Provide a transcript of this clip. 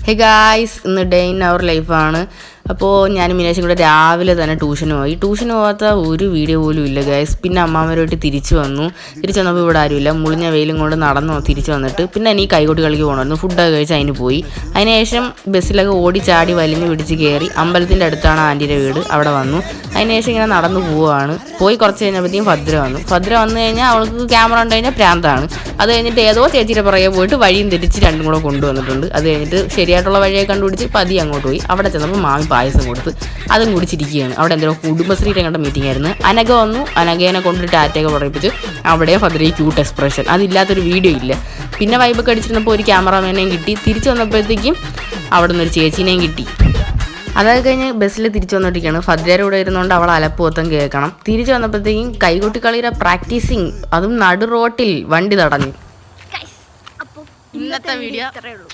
Hey guys, ഇന്ന് day in our ലൈഫാണ്. അപ്പോൾ ഞാൻ മിനേഷും കൂടെ രാവിലെ തന്നെ ട്യൂഷന് പോകാത്ത ഒരു വീഡിയോ പോലും ഇല്ല ഗായ്സ്. പിന്നെ അമ്മാമ്മരോട്ട് തിരിച്ചു വന്നപ്പോൾ ഇവിടെ ആരുമില്ല. മുളിഞ്ഞ വെയിലും കൊണ്ട് നടന്നു തിരിച്ചു വന്നിട്ട് പിന്നെ എനിക്ക് കൈകൊട്ടി കളിക്ക് പോകണമായിരുന്നു. ഫുഡൊക്കെ കഴിച്ച് അതിന് പോയി. അതിനുശേഷം ബസ്സിലൊക്കെ ഓടി ചാടി വലിഞ്ഞ് പിടിച്ച് കയറി അമ്പലത്തിൻ്റെ അടുത്താണ് ആൻറ്റിയുടെ വീട്, അവിടെ വന്നു. അതിനുശേഷം ഇങ്ങനെ നടന്നു പോവുകയാണ്. പോയി കുറച്ച് കഴിഞ്ഞപ്പോഴത്തേക്കും ഭദ്ര വന്നു കഴിഞ്ഞാൽ അവൾക്ക് ക്യാമറ കണ്ടു കഴിഞ്ഞാൽ പ്രാന്താണ്. അത് കഴിഞ്ഞിട്ട് ഏതോ ചേച്ചിയുടെ പുറകെ പോയിട്ട് വഴിയും തെറ്റിച്ച് രണ്ടും കൂടെ കൊണ്ടുവന്നിട്ടുണ്ട്. അത് കഴിഞ്ഞിട്ട് ശരിയായിട്ടുള്ള വഴിയെ കണ്ടുപിടിച്ച് പതി അങ്ങോട്ട് പോയി. അവിടെ ചെന്നപ്പോൾ മാമി പായസം കൊടുത്ത് അതും കുടിച്ചിരിക്കുകയാണ്. അവിടെ എന്തോ കുടുംബശ്രീയുടെ കണ്ട മീറ്റിംഗ് ആയിരുന്നു. അനഘ വന്നു. അനഘേനെ കൊണ്ടിട്ട് ടാറ്റയൊക്കെ പറയിപ്പിച്ച് അവിടെ ഭദ്രയ്ക്ക് ക്യൂട്ട് എക്സ്പ്രഷൻ. അതില്ലാത്തൊരു വീഡിയോ ഇല്ല. പിന്നെ വൈബൊക്കെ അടിച്ചിരുന്നപ്പോൾ ഒരു ക്യാമറാമാനെയും കിട്ടി. തിരിച്ചു വന്നപ്പോഴത്തേക്കും അവിടെ നിന്നൊരു ചേച്ചീനെയും കിട്ടി. അതൊക്കെ കഴിഞ്ഞ് ബസ്സിൽ തിരിച്ചു വന്നിട്ടിരിക്കുകയാണ്. ഭദ്രയുടെ കൂടെ ഇരുന്നുകൊണ്ട് അവൾ അലപ്പുവത്തം കേൾക്കണം. തിരിച്ചു വന്നപ്പോഴത്തേക്കും കൈകൊട്ടിക്കളിയുടെ പ്രാക്ടീസിങ്, അതും നടു റോട്ടിൽ വണ്ടി തടഞ്ഞു. ഇന്നത്തെ വീഡിയോ ഇത്രയേ ഉള്ളൂ.